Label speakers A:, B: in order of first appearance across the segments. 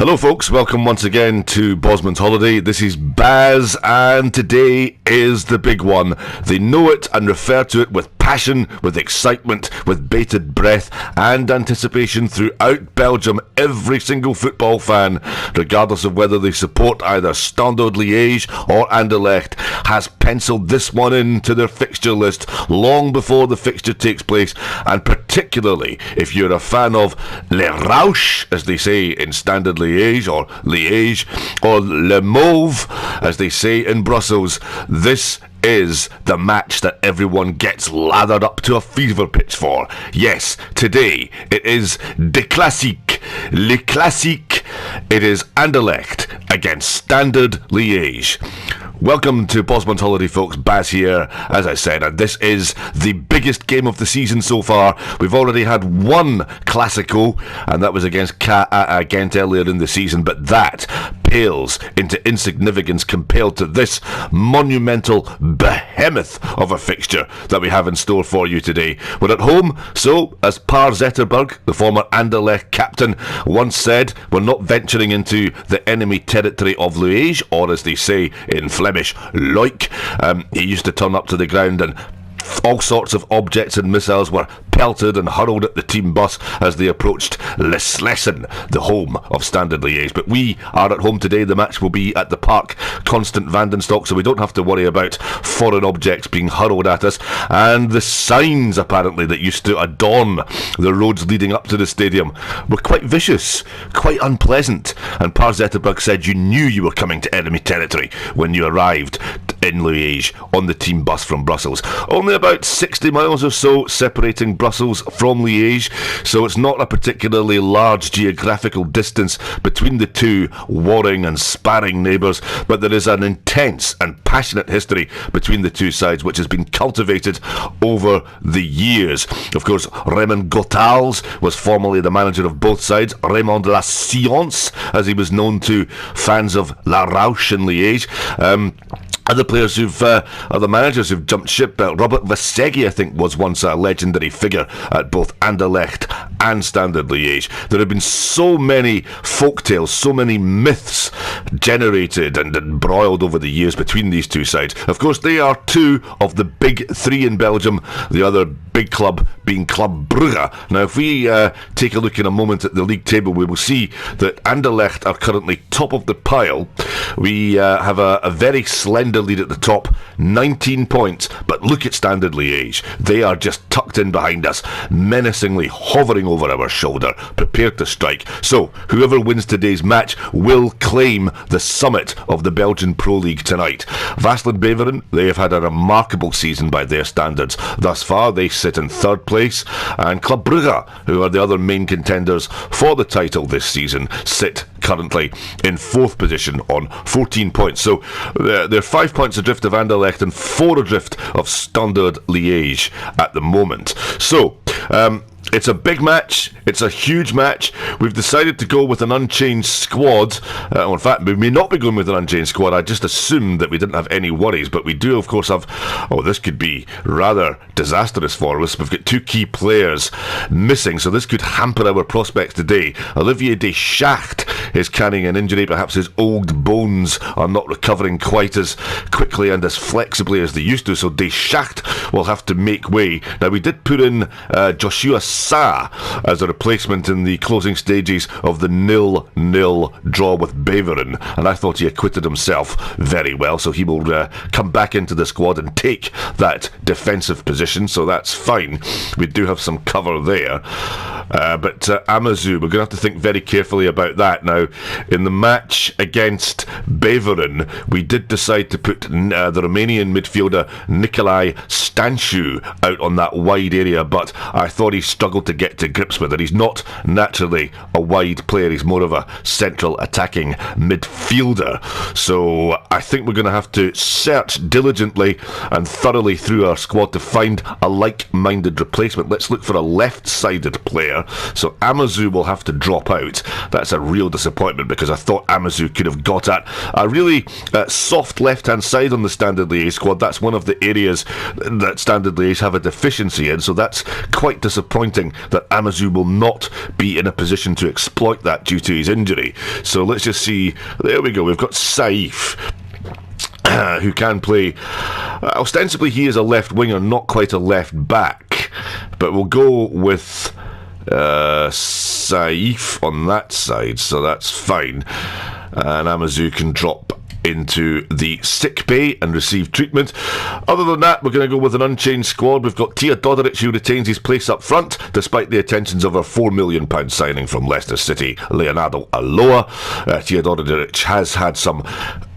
A: Hello folks, welcome once again to Bosman's Holiday. This is Baz, and today is the big one. They know it and refer to it with passion, with excitement, with bated breath and anticipation throughout Belgium. Every single football fan, regardless of whether they support either Standard Liège or Anderlecht, has penciled this one into their fixture list long before the fixture takes place, and particularly if you're a fan of Le Rouge, as they say in Standard Liège, or Liège, or Le Mauve, as they say in Brussels. This is the match that everyone gets lathered up to a fever pitch for. Yes, today it is the Classique, Le Classique. It is Anderlecht against Standard Liège. Welcome to Bosman's Holiday, folks. Baz here, as I said, and this is the biggest game of the season so far. We've already had one Classico, and that was against Ghent earlier in the season, but that pales into insignificance compared to this monumental behemoth of a fixture that we have in store for you today. We're at home, so as Per Zetterberg, the former Anderlecht captain, once said, we're not venturing into the enemy territory of Liège, or as they say in Flemish, Luik. He used to turn up to the ground and all sorts of objects and missiles were pelted and hurled at the team bus as they approached Les Slessen, the home of Standard Liège. But we are at home today. The match will be at the Park Constant Vandenstock, so we don't have to worry about foreign objects being hurled at us. And the signs, apparently, that used to adorn the roads leading up to the stadium were quite vicious, quite unpleasant. And Per Zetterberg said you knew you were coming to enemy territory when you arrived in Liège on the team bus from Brussels. Only about 60 miles or so separating Brussels from Liège, so it's not a particularly large geographical distance between the two warring and sparring neighbours, but there is an intense and passionate history between the two sides which has been cultivated over the years. Of course, Raymond Gotals was formerly the manager of both sides, Raymond La Science, as he was known to fans of La Rouge in Liège. Other players other managers who've jumped ship, Robert Vaseghi, I think, was once a legendary figure at both Anderlecht and Standard Liège. There have been so many folktales, so many myths generated and broiled over the years between these two sides. Of course, they are two of the big three in Belgium, the other big club being Club Brugge. Now, if we take a look in a moment at the league table, we will see that Anderlecht are currently top of the pile. We have a very slender lead at the top, 19 points, but look at Standard Liège. They are just tucked in behind us, menacingly hovering over our shoulder, prepared to strike. So, whoever wins today's match will claim the summit of the Belgian Pro League tonight. Vaslin Beveren, they have had a remarkable season by their standards. Thus far, they sit in third place, and Club Brugge, who are the other main contenders for the title this season, sit currently in fourth position on 14 points. So they're 5 points adrift of Anderlecht and 4 adrift of Standard Liège at the moment. So it's a big match. It's a huge match. We've decided to go with an unchanged squad. In fact, we may not be going with an unchanged squad. I just assumed that we didn't have any worries, but we do, of course, have... Oh, this could be rather disastrous for us. We've got 2 key players missing, so this could hamper our prospects today. Olivier Deschacht is carrying an injury. Perhaps his old bones are not recovering quite as quickly and as flexibly as they used to, so Deschacht will have to make way. Now, we did put in Joshua Sa as a replacement in the closing stages of the 0-0 draw with Beveren, and I thought he acquitted himself very well, so he will come back into the squad and take that defensive position, so that's fine. We do have some cover there. But Amazou, we're going to have to think very carefully about that. Now, in the match against Beveren, we did decide to put the Romanian midfielder Nicolae Stanciu out on that wide area, but I thought he struggled to get to grips with it. He's not naturally a wide player. He's more of a central attacking midfielder. So I think we're going to have to search diligently and thoroughly through our squad to find a like-minded replacement. Let's look for a left-sided player. So Amazou will have to drop out. That's a real disappointment. disappointment, because I thought Amazu could have got at a really soft left-hand side on the Standard Liège squad. That's one of the areas that Standard Liège have a deficiency in, so that's quite disappointing that Amazu will not be in a position to exploit that due to his injury. So let's just see. There we go. We've got Saif, who can play. Ostensibly, he is a left winger, not quite a left back, but we'll go with Saif on that side, so that's fine. And Amazu can drop into the sick bay and receive treatment. Other than that, we're going to go with an unchanged squad. We've got Tia Doderic, who retains his place up front despite the attentions of our £4 million signing from Leicester City, Leonardo Aloa. Tia Doderic has had some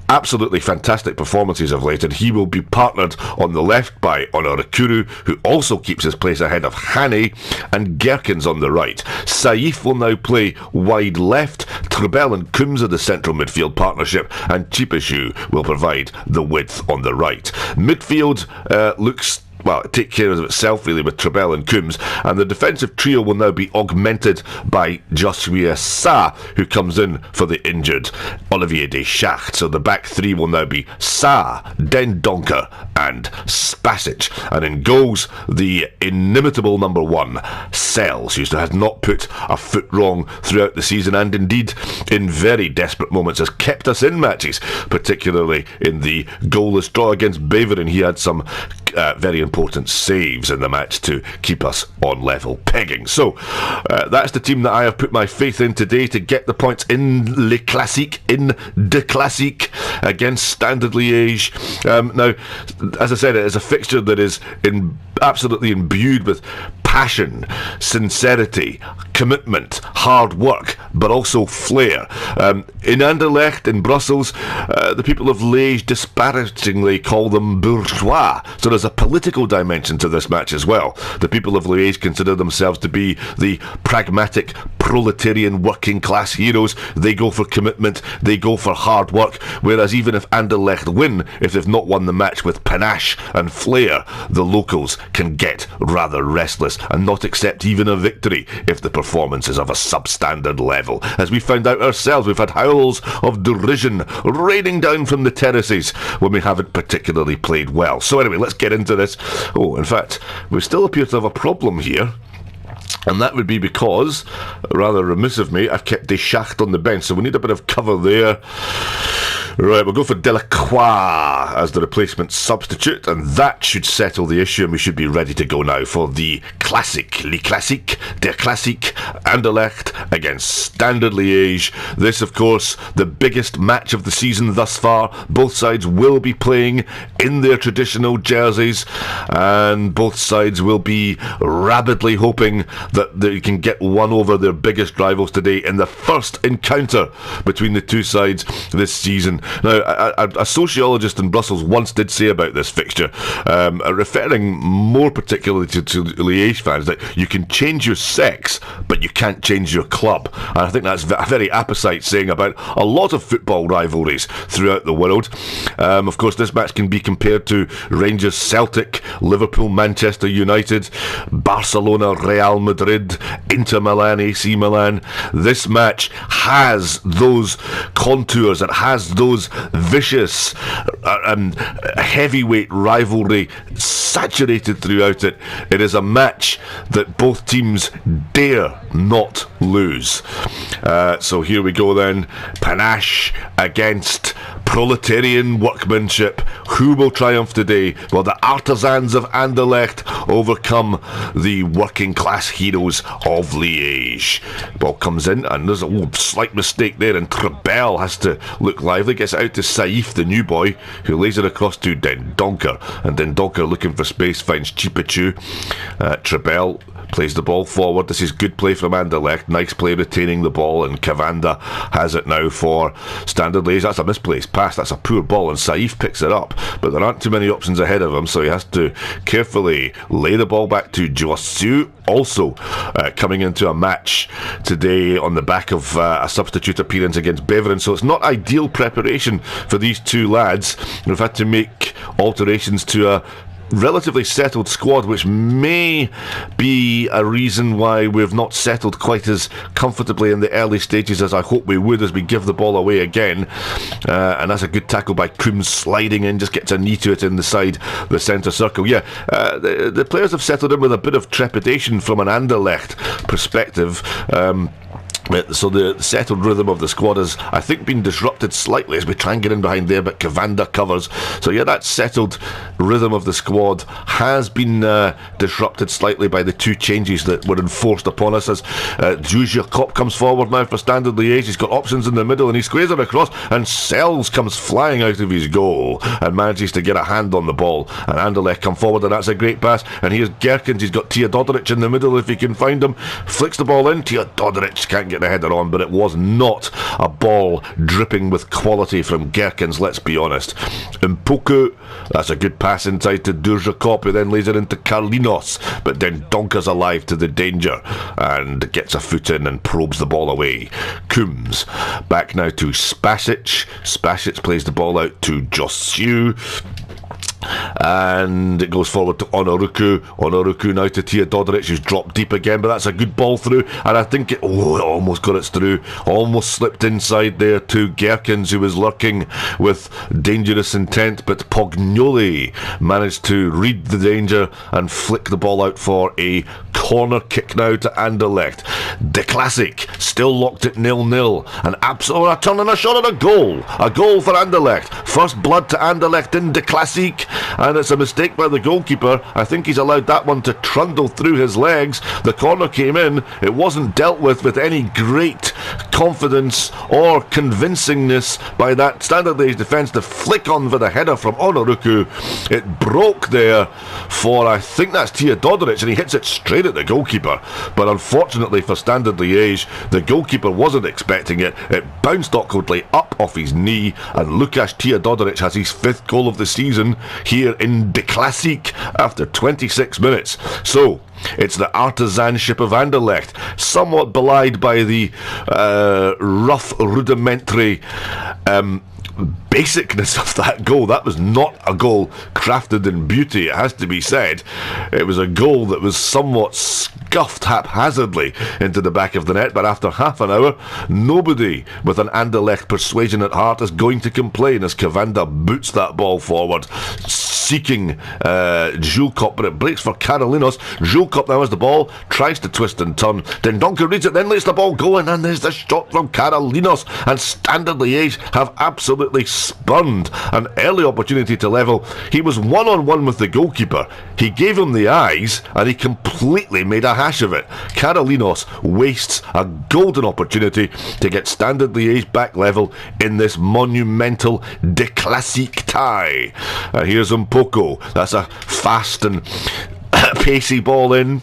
A: absolutely fantastic performances of late, and he will be partnered on the left by Onorakuru, who also keeps his place ahead of Hane, and Gherkins on the right. Saif will now play wide left. Trebel and Coombs are the central midfield partnership, and Chipeshu will provide the width on the right. Midfield looks, well, take care of itself really with Trebel and Coombs, and the defensive trio will now be augmented by Joshua Sa, who comes in for the injured Olivier Deschamps. So the back three will now be Sa, Den Donker and Spasic, and in goals the inimitable number one, Sells, who has not put a foot wrong throughout the season, and indeed in very desperate moments has kept us in matches, particularly in the goalless draw against Beveren. He had some very important saves in the match to keep us on level pegging. So that's the team that I have put my faith in today to get the points in Le Classique, in De Classique, against Standard Liège. Now, as I said, it is a fixture that is absolutely imbued with passion, sincerity, commitment, hard work, but also flair. In Anderlecht, in Brussels, the people of Liège disparagingly call them bourgeois. So there's a political dimension to this match as well. The people of Liège consider themselves to be the pragmatic, proletarian working class heroes. They go for commitment, they go for hard work, whereas even if Anderlecht win, if they've not won the match with panache and flair, the locals can get rather restless and not accept even a victory if the performance is of a substandard level. As we found out ourselves, we've had howls of derision raining down from the terraces when we haven't particularly played well. So anyway, let's get into this. Oh, in fact, we still appear to have a problem here. And that would be because, rather remiss of me, I've kept Deschamps on the bench, so we need a bit of cover there. Right, we'll go for Delacroix as the replacement substitute, and that should settle the issue, and we should be ready to go now for the Classique. Le Classique, Der Classique, Anderlecht against Standard Liège. This, of course, the biggest match of the season thus far. Both sides will be playing in their traditional jerseys, and both sides will be rabidly hoping that they can get one over their biggest rivals today in the first encounter between the two sides this season. Now, a sociologist in Brussels once did say about this fixture, referring more particularly to Liège fans, that you can change your sex, but you can't change your club. And I think that's a very apposite saying about a lot of football rivalries throughout the world. Of course, this match can be compared to Rangers Celtic, Liverpool Manchester United, Barcelona Real Madrid, Inter Milan AC Milan. This match has those contours, it has those vicious heavyweight rivalry saturated throughout it. It is a match that both teams dare not lose. So here we go then. Panache against proletarian workmanship. Who will triumph today? Will the artisans of Anderlecht overcome the working class heroes of Liège? Ball comes in, and there's a slight mistake there, and Trebel has to look lively. Gets out to Saif, the new boy, who lays it across to Den Donker, and Den Donker, looking for space, finds Chipachu. Trebel plays the ball forward. This is good play from Anderlecht. Nice play retaining the ball, and Cavanda has it now for Standard Liège. That's a misplaced pass. That's a poor ball, and Saif picks it up, but there aren't too many options ahead of him, so he has to carefully lay the ball back to Joassu, also coming into a match today on the back of a substitute appearance against Beveren. So it's not ideal preparation for these two lads. We've had to make alterations to a relatively settled squad, which may be a reason why we've not settled quite as comfortably in the early stages as I hope we would, as we give the ball away again. And that's a good tackle by Coombs, sliding in, just gets a knee to it in the side, the centre circle. Yeah, the players have settled in with a bit of trepidation from an Anderlecht perspective. So the settled rhythm of the squad has, I think, been disrupted slightly as we try and get in behind there, but Cavander covers. So yeah, that settled rhythm of the squad has been disrupted slightly by the two changes that were enforced upon us as Jules Cop comes forward now for Standard Liège. He's got options in the middle and he squares it across, and Sells comes flying out of his goal and manages to get a hand on the ball, and Anderlecht come forward, and that's a great pass. And here's Gerkens, he's got Teodoric in the middle if he can find him, flicks the ball in. Teodoric can't get the header on, but it was not a ball dripping with quality from Gerkens, let's be honest. Mpoku, that's a good pass inside to Durjakop, who then lays it into Carlinos, but then Donker's alive to the danger and gets a foot in and probes the ball away. Coombs back now to Spasic. Spasic plays the ball out to Josue, and it goes forward to Onoruku. Onoruku now to Teodoric, who's dropped deep again, but that's a good ball through, and I think it almost got it through, almost slipped inside there to Gerkens, who was lurking with dangerous intent, but Pognoli managed to read the danger and flick the ball out for a corner kick now to Anderlecht. The Classique still locked at 0-0, and absolutely a turn and a shot and a goal for Anderlecht. First blood to Anderlecht in the Classique, and it's a mistake by the goalkeeper. I think he's allowed that one to trundle through his legs. The corner came in, it wasn't dealt with any great confidence or convincingness by that Standard Liège defence to flick on for the header from Onoruku. It broke there for, I think that's Teodoric, and he hits it straight at the goalkeeper, but unfortunately for Standard Liège, the goalkeeper wasn't expecting it. It bounced awkwardly up off his knee, and Lukasz Teodoric has his 5th goal of the season here in the Classique after 26 minutes. So it's the artisanship of Anderlecht, somewhat belied by the rough, rudimentary basicness of that goal. That was not a goal crafted in beauty, it has to be said. It was a goal that was somewhat scuffed haphazardly into the back of the net, but after half an hour, nobody with an Anderlecht persuasion at heart is going to complain as Cavander boots that ball forward, seeking Jules Cop, but it breaks for Carolinos. Jules Cop now has the ball, tries to twist and turn, then Donker reads it, then lets the ball go, and then there's the shot from Carolinos, and Standard Liège have absolutely spurned an early opportunity to level. He was one-on-one with the goalkeeper, he gave him the eyes, and he completely made a hash of it. Carolinos wastes a golden opportunity to get Standard Liège back level in this monumental De Classique tie. Here's Mpoko, that's a fast and pacey ball in.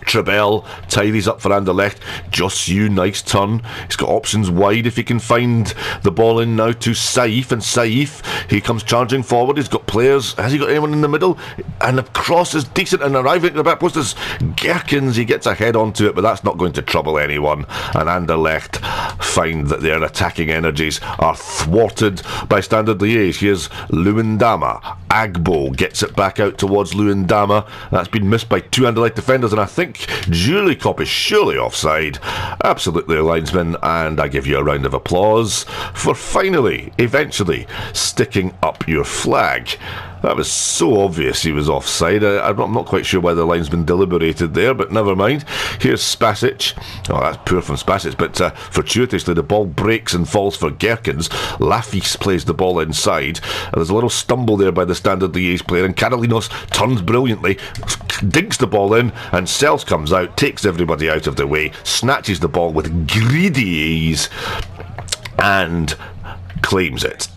A: Trebel tidies up for Anderlecht. Josue, nice turn. He's got options wide if he can find the ball in now to Saif, and Saif, he comes charging forward. He's got players. Has he got anyone in the middle? And the cross is decent, and arriving at the back post is Gerkens. He gets a head onto it, but that's not going to trouble anyone. And Anderlecht find that their attacking energies are thwarted by Standard Liège. Here's Luindama. Agbo gets it back out towards Luindama. That's been missed by two Anderlecht defenders, and I think Julie Cop is surely offside. Absolutely a linesman, and I give you a round of applause for finally, eventually, sticking up your flag. That was so obvious he was offside. I'm not quite sure why the linesman deliberated there, but never mind. Here's Spasic. Oh, that's poor from Spasic, but fortuitously the ball breaks and falls for Gerkens. Lafis plays the ball inside. There's a little stumble there by the Standard Liège player, and Carolinos turns brilliantly, dinks the ball in, and Sells comes out, takes everybody out of the way, snatches the ball with greedy ease, and claims it.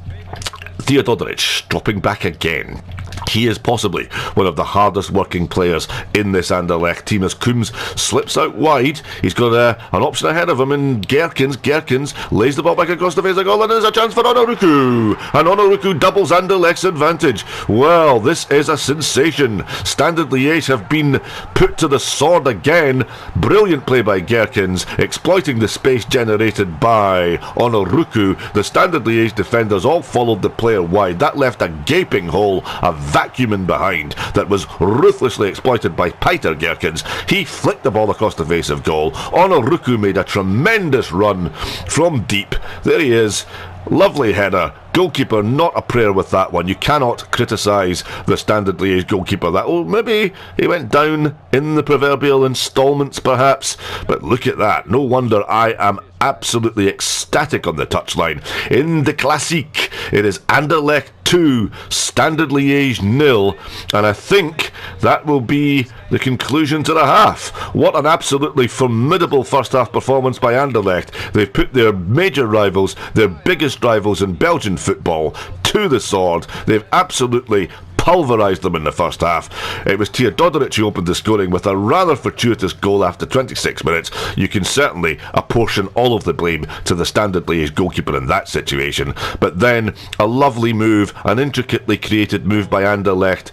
A: Teodoric dropping back again. He is possibly one of the hardest working players in this Anderlecht team as Coombs slips out wide. He's got an option ahead of him in Gerkens. Gerkens lays the ball back across the face of goal, and there's a chance for Onoruku. And Onoruku doubles Anderlecht's advantage. Well, this is a sensation. Standard Liège have been put to the sword again. Brilliant play by Gerkens, exploiting the space generated by Onoruku. The Standard Liège defenders all followed the player wide. That left a gaping hole, a vacuum in behind that was ruthlessly exploited by Peter Gerkens. He flicked the ball across the face of goal. Onoruku made a tremendous run from deep. There he is. Lovely header. Goalkeeper, not a prayer with that one. You cannot criticise the Standard Liège goalkeeper. That, oh, maybe he went down in the proverbial instalments, perhaps. But look at that. No wonder I am absolutely ecstatic on the touchline. In the Classique, it is Anderlecht 2, Standard Liège 0, and I think that will be the conclusion to the half. What an absolutely formidable first half performance by Anderlecht. They've put their major rivals, their biggest rivals in Belgian football, to the sword. They've absolutely pulverised them in the first half. It was Teodorovic who opened the scoring with a rather fortuitous goal after 26 minutes. You can certainly apportion all of the blame to the Standard Liège goalkeeper in that situation. But then a lovely move, an intricately created move by Anderlecht,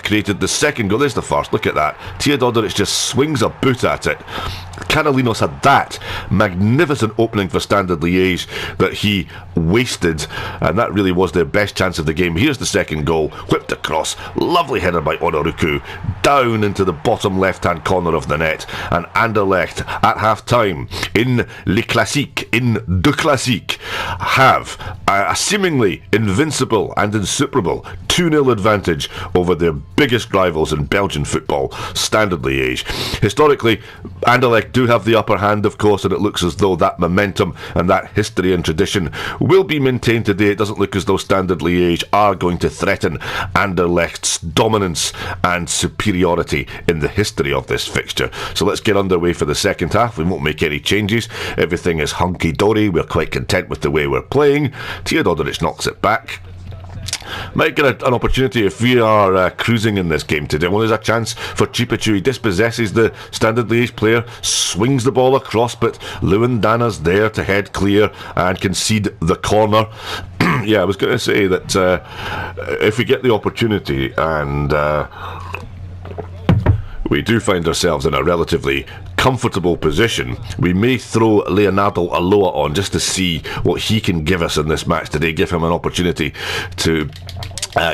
A: created the second goal. There's the first. Look at that. Teodorovic just swings a boot at it. Canalinos had that magnificent opening for Standard Liège that he wasted, and that really was their best chance of the game. Here's the second goal, whipped across, lovely header by Onoruku, down into the bottom left-hand corner of the net, and Anderlecht at half-time in Le Classique, in De Classique, have a seemingly invincible and insuperable 2-0 advantage over their biggest rivals in Belgian football, Standard Liège. Historically, Anderlecht do have the upper hand, of course, and it looks as though that momentum and that history and tradition will be maintained today. It doesn't look as though Standard Liège are going to threaten Anderlecht's dominance and superiority in the history of this fixture. So let's get underway for the second half. We won't make any changes. Everything is hunky-dory. We're quite content with the way we're playing. Teodorovic knocks it back. Might get an opportunity if we are cruising in this game today. Well, there's a chance for Chipachu. He dispossesses the Standard Liège player, swings the ball across, but Lewandana's there to head clear and concede the corner. Yeah, I was going to say that if we get the opportunity and we do find ourselves in a relatively comfortable position, we may throw Leonardo Aloa on just to see what he can give us in this match today, give him an opportunity to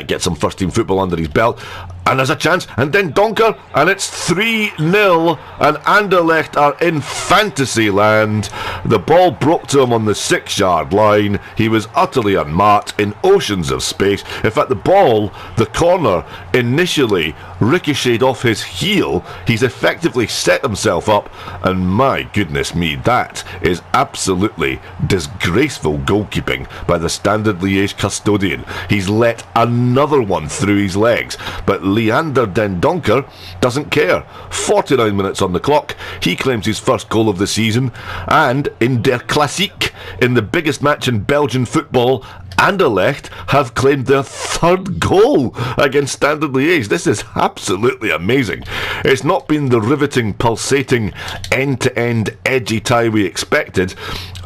A: get some first team football under his belt. And there's a chance, and then Donker, and it's 3-0, and Anderlecht are in fantasy land. The ball broke to him on the 6-yard line. He was utterly unmarked in oceans of space. In fact, the ball, the corner, initially ricocheted off his heel. He's effectively set himself up, and my goodness me, that is absolutely disgraceful goalkeeping by the Standard Liège custodian. He's let another one through his legs, but Leander Den Donker doesn't care. 49 minutes on the clock. He claims his first goal of the season, and in Der Classique, in the biggest match in Belgian football, Anderlecht have claimed their third goal against Standard Liège. This is absolutely amazing. It's not been the riveting, pulsating, end-to-end edgy tie we expected.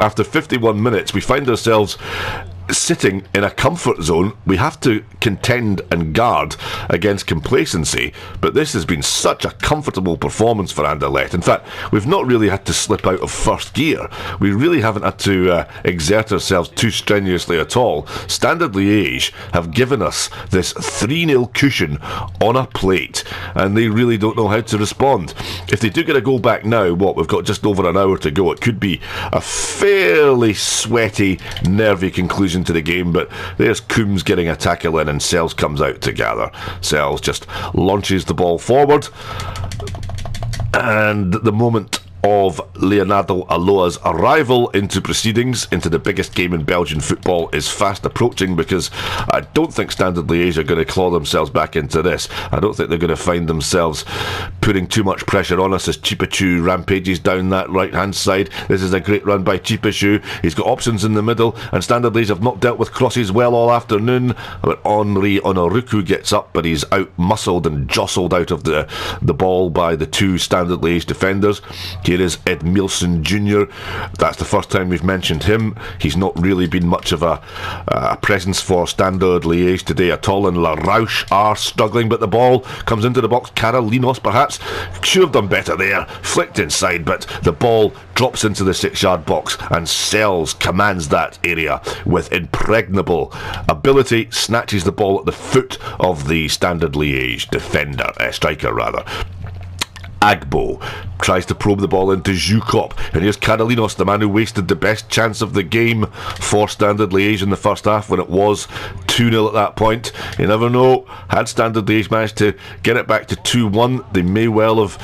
A: After 51 minutes, we find ourselves sitting in a comfort zone. We have to contend and guard against complacency, but this has been such a comfortable performance for Anderlecht. In fact, we've not really had to slip out of first gear. We really haven't had to exert ourselves too strenuously at all. Standard Liège have given us this 3-0 cushion on a plate, and they really don't know how to respond. If they do get a goal back now, we've got just over an hour to go. It could be a fairly sweaty, nervy conclusion to the game, but there's Coombs getting a tackle in, and Sells comes out to gather. Sells just launches the ball forward, and the moment of Leonardo Aloa's arrival into proceedings, into the biggest game in Belgian football, is fast approaching, because I don't think Standard Liège are going to claw themselves back into this. I don't think they're going to find themselves putting too much pressure on us as Chipachu rampages down that right hand side. This is a great run by Chipachu. He's got options in the middle, and Standard Liège have not dealt with crosses well all afternoon, but Henri Onoruku gets up, but he's out muscled and jostled out of the ball by the two Standard Liège defenders. Here is Edmilson Jr. That's the first time we've mentioned him. He's not really been much of a presence for Standard Liège today at all, and La Rouche are struggling, but the ball comes into the box. Carolinos perhaps should have done better there, flicked inside, but the ball drops into the 6-yard box, and Sells commands that area with impregnable ability, snatches the ball at the foot of the Standard Liège striker rather. Agbo tries to probe the ball into Zukop, and here's Carolinos, the man who wasted the best chance of the game for Standard Liège in the first half when it was 2-0 at that point. You never know, had Standard Liège managed to get it back to 2-1, they may well have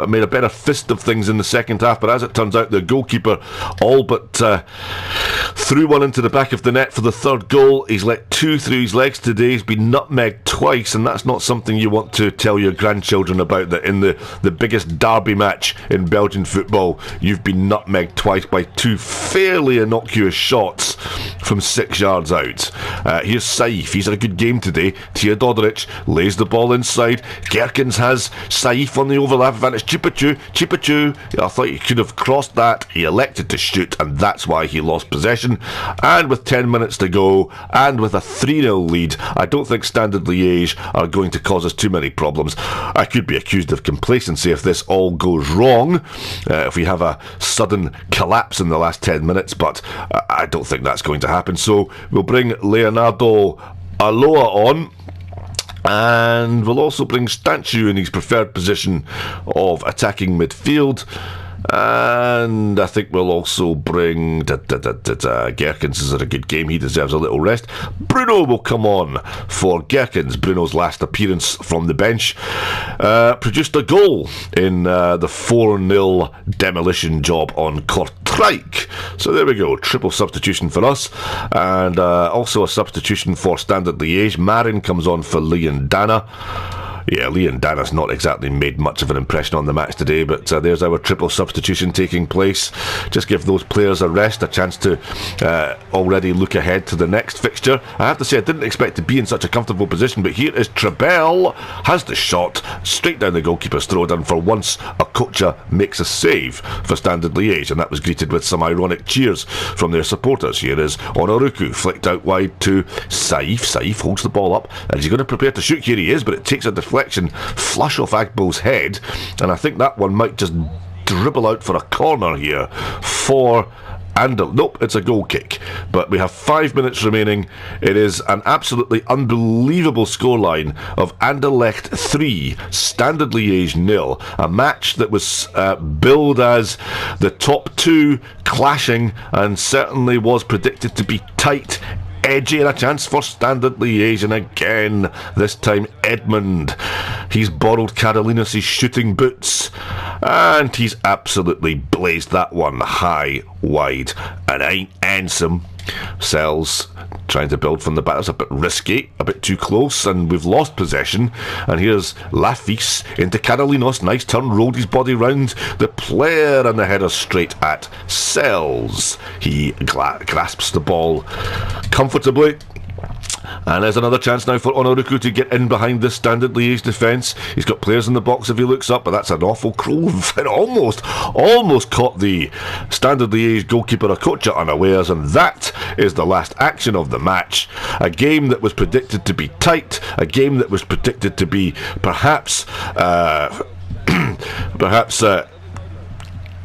A: made a better fist of things in the second half, but as it turns out, the goalkeeper all but threw one into the back of the net for the third goal. He's let 2 through his legs today, he's been nutmegged twice, and that's not something you want to tell your grandchildren about, that in the biggest derby match in Belgian football, you've been nutmegged twice by 2 fairly innocuous shots from 6 yards out. Here's Saif, he's had a good game today. Teodorovic lays the ball inside. Gerkens has Saif on the overlap advantage. Chipachu, I thought he could have crossed that. He elected to shoot, and that's why he lost possession. And with 10 minutes to go, and with a 3-0 lead, I don't think Standard Liège are going to cause us too many problems. I could be accused of complacency if this all goes wrong, if we have a sudden collapse in the last 10 minutes, but I don't think that's going to happen. So we'll bring Leonardo Aloa on, and we'll also bring Stanchu in his preferred position of attacking midfield. And I think we'll also bring Gerkens has had a good game, he deserves a little rest. Bruno will come on for Gerkens. Bruno's last appearance from the bench produced a goal in the 4-0 demolition job on Kortrijk. So there we go, triple substitution for us, and also a substitution for Standard Liège. Marin comes on for Leon Dana. Yeah, Leon Dana's not exactly made much of an impression on the match today, but there's our triple substitution taking place. Just give those players a rest, a chance to already look ahead to the next fixture. I have to say, I didn't expect to be in such a comfortable position, but here is Trebel, has the shot, straight down the goalkeeper's throat, and for once, Okocha makes a save for Standard Liège, and that was greeted with some ironic cheers from their supporters. Here is Onoruku, flicked out wide to Saif. Saif holds the ball up, and he's going to prepare to shoot. Here he is, but it takes a deflection flush off Agbo's head, and I think that one might just dribble out for a corner here for Anderlecht. Nope, it's a goal kick, but we have 5 minutes remaining. It is an absolutely unbelievable scoreline of Anderlecht 3, Standard Liège 0, a match that was billed as the top 2 clashing, and certainly was predicted to be tight, edgy, and a chance for Standard Liège. And again, this time Edmund, he's borrowed Carolinos' shooting boots, and he's absolutely blazed that one high, wide, and ain't handsome. Sells trying to build from the back. That's a bit risky, a bit too close, and we've lost possession. And here's Lafis into Carolinos. Nice turn, rolled his body round the player, and the header straight at Sells. He grasps the ball comfortably. And there's another chance now for Onoruku to get in behind this Standard Liège defence. He's got players in the box if he looks up, but that's an awful cruel. It almost caught the Standard Liège goalkeeper Okocha unawares, and that is the last action of the match. A game that was predicted to be tight, a game that was predicted to be perhaps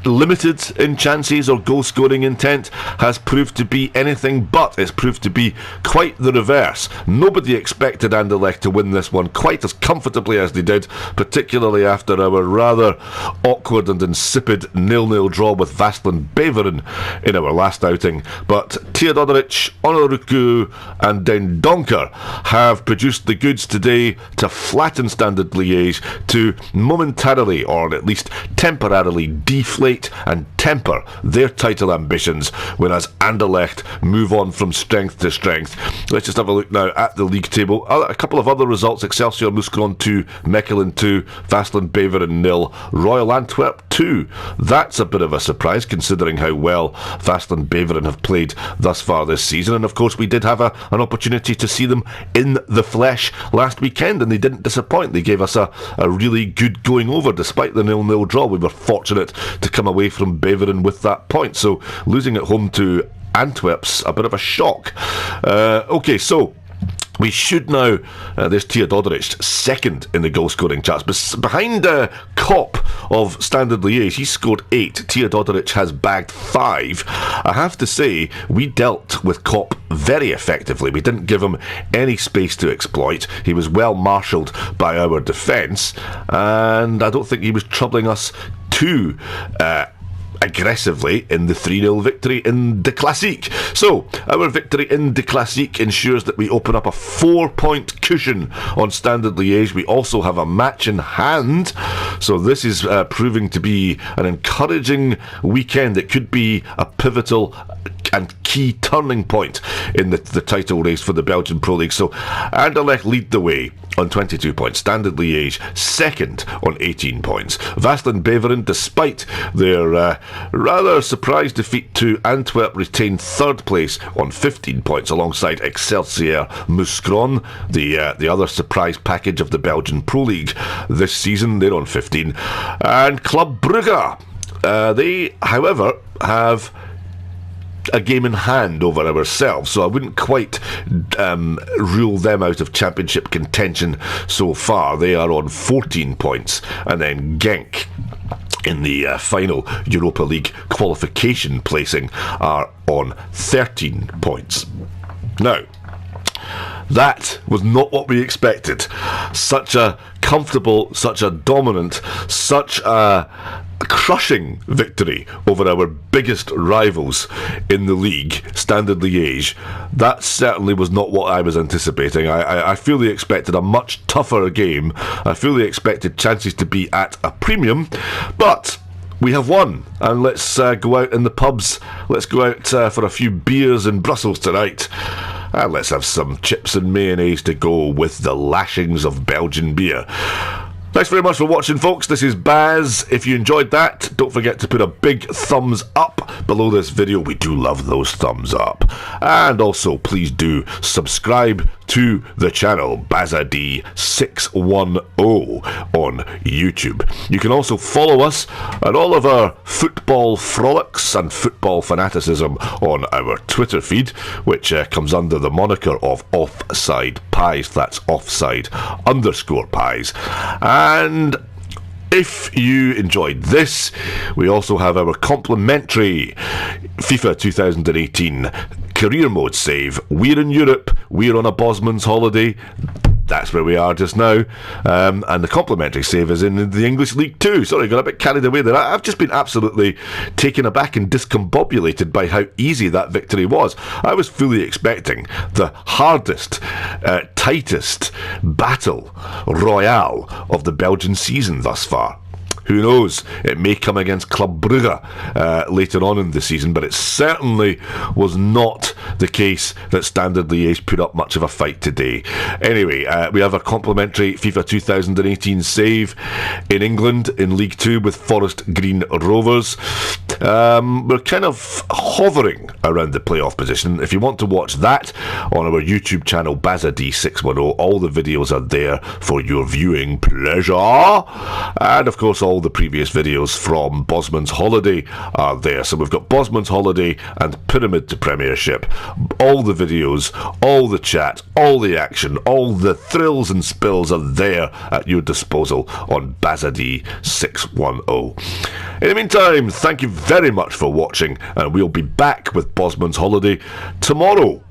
A: limited in chances or goal scoring intent, has proved to be anything but. It's proved to be quite the reverse. Nobody expected Anderlecht to win this one quite as comfortably as they did, particularly after our rather awkward and insipid 0-0 draw with Vaslin Beveren in our last outing. But Teodorovic, Onoruku and Den Donker have produced the goods today to flatten Standard Liège, to momentarily, or at least temporarily, deflate ignite and temper their title ambitions, whereas Anderlecht move on from strength to strength. Let's just have a look now at the league table. A couple of other results: Excelsior Mouscron 2, Mechelen 2, Vaslin Beveren 0, Royal Antwerp 2. That's a bit of a surprise considering how well Vaslin Beveren have played thus far this season. And of course we did have an opportunity to see them in the flesh last weekend, and they didn't disappoint. They gave us a really good going over despite the 0-0 draw. We were fortunate to come away from Beveren with that point, so losing at home to Antwerp's a bit of a shock. Okay, so we should now, there's Tia Dodderich, second in the goal scoring charts. Behind Kopp of Standard Liège, he scored 8. Tia Dodderich has bagged 5. I have to say, we dealt with Kopp very effectively. We didn't give him any space to exploit. He was well marshalled by our defence, and I don't think he was troubling us too aggressively in the 3-0 victory in the Classique. So, our victory in the Classique ensures that we open up a 4-point cushion on Standard Liège. We also have a match in hand, so this is proving to be an encouraging weekend. It could be a pivotal and key turning point in the title race for the Belgian Pro League. So Anderlecht lead the way on 22 points. Standard Liège second on 18 points. Vaslin Beveren, despite their rather surprise defeat to Antwerp, retain third place on 15 points alongside Excelsior Mouscron, the other surprise package of the Belgian Pro League this season. They're on 15. And Club Brugge, they, however, have a game in hand over ourselves, so I wouldn't quite rule them out of championship contention so far. They are on 14 points, and then Genk in the final Europa League qualification placing are on 13 points. Now, that was not what we expected. Such a comfortable, such a dominant, such a crushing victory over our biggest rivals in the league, Standard Liège. That certainly was not what I was anticipating. I fully expected a much tougher game. I fully expected chances to be at a premium, but we have won, and let's go out in the pubs. Let's go out for a few beers in Brussels tonight. And let's have some chips and mayonnaise to go with the lashings of Belgian beer. Thanks very much for watching, folks. This is Baz. If you enjoyed that, don't forget to put a big thumbs up below this video. We do love those thumbs up. And also, please do subscribe to the channel, BazAD610 on YouTube. You can also follow us at all of our football frolics and football fanaticism on our Twitter feed, which comes under the moniker of Offside Pies. That's offside_pies. And if you enjoyed this, we also have our complimentary FIFA 2018 career mode save. We're in Europe, we're on a Bosman's holiday. That's where we are just now. And the complimentary save is in the English League 2. Sorry, got a bit carried away there. I've just been absolutely taken aback and discombobulated by how easy that victory was. I was fully expecting the hardest, tightest battle royale of the Belgian season thus far. Who knows? It may come against Club Brugge later on in the season, but it certainly was not the case that Standard Liège put up much of a fight today. Anyway, we have a complimentary FIFA 2018 save in England in League 2 with Forest Green Rovers. We're kind of hovering around the playoff position. If you want to watch that on our YouTube channel, BazAD610, all the videos are there for your viewing pleasure. And of course, all the previous videos from Bosman's Holiday are there. So we've got Bosman's Holiday and Pyramid to Premiership. All the videos, all the chat, all the action, all the thrills and spills are there at your disposal on BazAD610. In the meantime, thank you very much for watching, and we'll be back with Bosman's Holiday tomorrow.